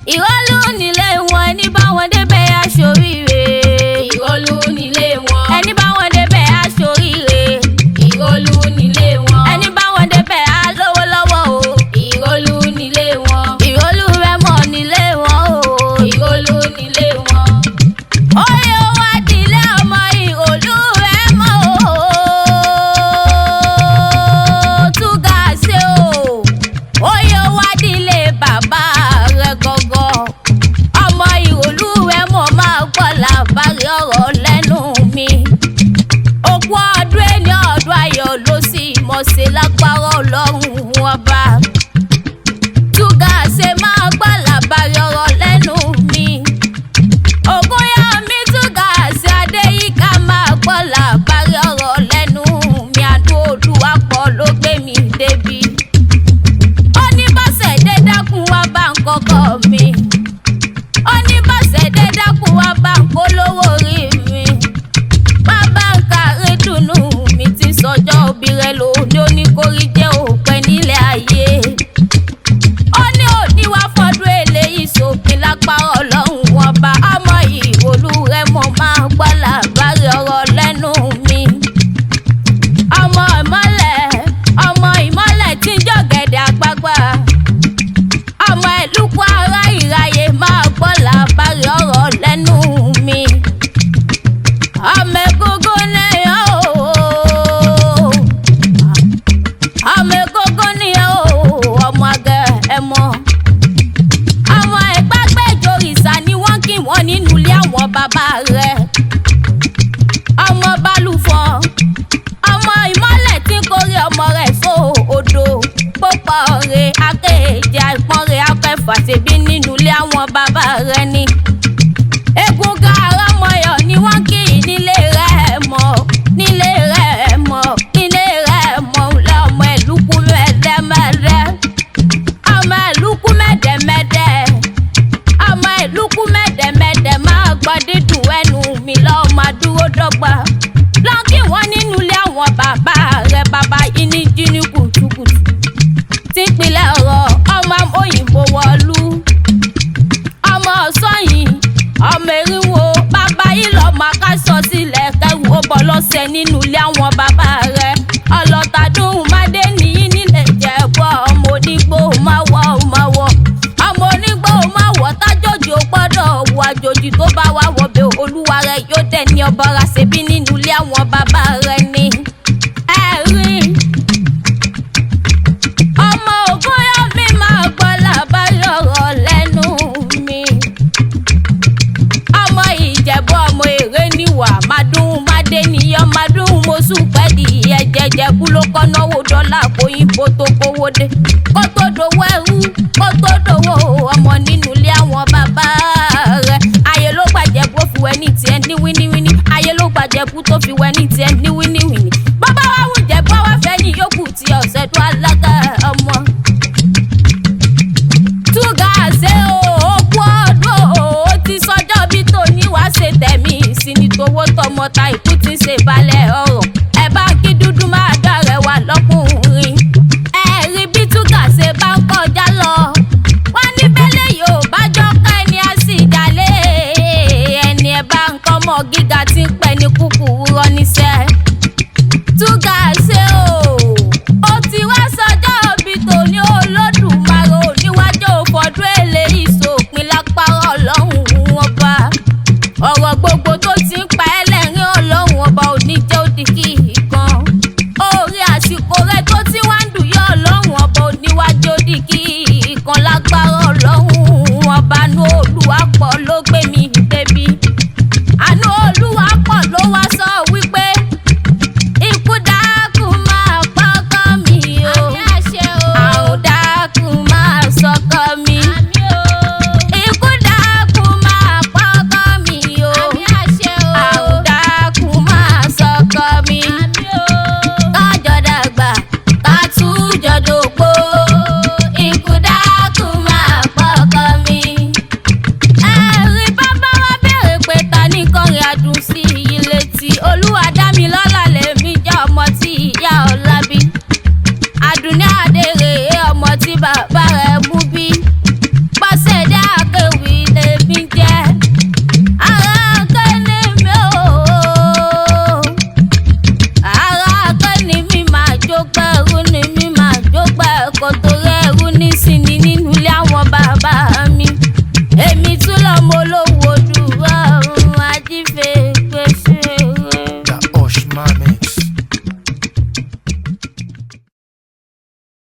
Irolu nílé wọn, ẹni bá wọn débẹ̀ aṣoríire. Irolu nílé wọn, ẹni bá wọn débẹ̀ aṣoríire. Irolu nílé wọn, ẹni bá wọn débẹ̀ alówó lọ́wọ́ o. Irolu nílé wọn, Irolu remo nílé wọn o. Irolu nílé wọn. Oyè wa dílé ọmọ Irolu remo o. Túgà ṣe o. Oyè wa dílé bàbá rẹ̀ gọ́gọ́. Ọmọ Irolu remo máa gbọ́ làbárí ọ̀rọ̀ lẹ́nu mi. Òkú ọdún ẹni ọdún ayọ̀ ló sì mọ̀ ṣe lágbára Ọlọ́run ọba. Túgà ṣe máa gbọ́ làbárí ọ̀rọ̀ lẹ́nu mi. Ògúnyà mi Túgà ṣe Adéyíká máa gbọ́ làbárí ọ̀rọ̀ lẹ́nu mi. Àdó Olúwapọ̀ ló gbé mi débi. Ó ní bọ́sẹ̀ dé dákun wá bá ń kọ́kọ́ mi. Ó ní bọ́sẹ̀ dé dákun wá bá ń polówó rí mi. Bàbá ń kárí dùnú mi ti sọjọ́ òbí rẹ̀ lò ní oníkórí jẹ́ òpẹ́ nílẹ̀ ayé. Ó ní òní wá fọdún eléyìí sópin lágbára Ọlọ́run ọba. Ọmọ Irolu remo máa gbọ́ làbárí ọ̀rọ̀ lẹ́nu mi. Ọmọ ìmọ́lẹ̀ tí ń jọ̀gẹ̀dẹ̀ àgbààgbà. Ọmọ ìlúkú ará ìráyè máa gbọ́ làbárí ọ̀rọ̀ lẹ́nu mi. Ọmọ egungun ni ó. Ọmọ egungun ni ó. Ọmọ àgẹ̀ ẹ̀mọ́. Àwọn ìgbàgbẹ́jọ òrìṣà ni wọ́n kí wọ́n nínú ilé àwọn bàbá rẹ̀. Ọmọ balùfọ̀. Ọmọ ìmọ́lẹ̀ tí ń kórè ọmọ rẹ̀ só odò. Pópọ̀ rẹ̀ akéèjì àìpọ́n rẹ̀ akẹ́fà ṣèbí nínú ilé àwọn bàbá rẹ̀ ni. Egungun àrọ́mọyọ̀ ni wọ́n kì í nílé rẹ̀ mọ́. Nílé rẹ̀ mọ́. Nílé rẹ̀ mọ́ lọ́mọ ìlúkú mẹ́dẹ́mẹ́dẹ́. Ọmọ ìlúkú mẹ́dẹ́mẹ́dẹ́. Ọmọ ìlúkú mẹ́dẹ́mẹ́dẹ́ máa gbọ́ dídùn ẹnu mi lọ́mọ dúró dọ́gba. Lọ́kì wọ́n nínú ilé àwọn bàbá rẹ̀ bàbá yìí ní jíní kùtùkùtù. Tí ń pilẹ̀ ọ̀rọ̀ ọmọ òyìnbó wọ̀lú. Ọmọ ọ̀sọ́yìn ọmọ erinwo bàbá yìí lọ́mọ akásọ sílẹ̀ kẹrù ó bọ́ lọ́sẹ̀ nínú ilé àwọn bàbá rẹ̀. Ọlọ́tàdún mádé nìyí nílẹ̀ jẹ̀bọ́ ọmọ onígbò máwọ̀. Ọmọ onígbò máwọ̀ tájòjì ó gbọ́dọ̀ wọ àjòjì tó bá wà wọ̀bẹ̀ olúwa rẹ̀ yóò dẹ̀ ní ọbọ̀ra ṣèbí nínú ilé àwọn bàbá rẹ̀ ni. Ẹ̀rín ọmọ Ògúnyà mi máa gbọ́ làbárí ọ̀rọ̀ lẹ́nu mi. Ọmọ Ìjẹ̀bú ọmọ èrè níwà mádùn mádé níyàn mádùn mọ́sù pẹ́ẹ́dì ẹ̀jẹ̀jẹ̀kú ló kọ́ náwó dọ́là kóyìnbó tó kówó dé. Kó tó dowó ẹrú kó tó dowó ọmọ nínú ilé àwọn bàbá rẹ̀. Ayé ló gbàjẹ̀bú ó fi wẹ́ ní tiẹ̀ ní wíníwíní. Ayé ló gbàjẹ̀bú tó fi wẹ́ ní tiẹ̀ ní wíníwíní. Bàbá wa wù Jẹ̀bú wá fẹ́ ní yòókù tí ọ̀sẹ̀ tó alága ọmọ. Túgà ṣe òkú ọdún ó ti sọjọ́ bí tòní wá ṣe tẹ̀mí sí ni tówó tọmọ ta ìkú ti ń ṣe balẹ̀ ọ̀rọ̀. Ẹ bá kí dúdú máa dọ̀rẹ́ wà lọ́kùnrin. Ẹ rí bí Túgà ṣe bá ń kọjá lọ. Wọ́n ní bẹ́lẹ̀ yóò bá jọ ká ẹni á sì jalè. Ẹni ẹ bá ń kọ́ mọ́ gíga tí ń pẹ́ ní kúkúrú rọ́ níṣẹ́. Túgà ṣe ó ti wá sọjọ́ bí tòní Olódùmarè níwájú òfòdún eléyìí sópin lágbára Ọlọ́run ọba. Ọ̀rọ̀ gbogbo tó ti ń pa ẹlẹ́rìn Ọlọ́run ọba ò ní jẹ́ òdì kí kan. Orí àsìkò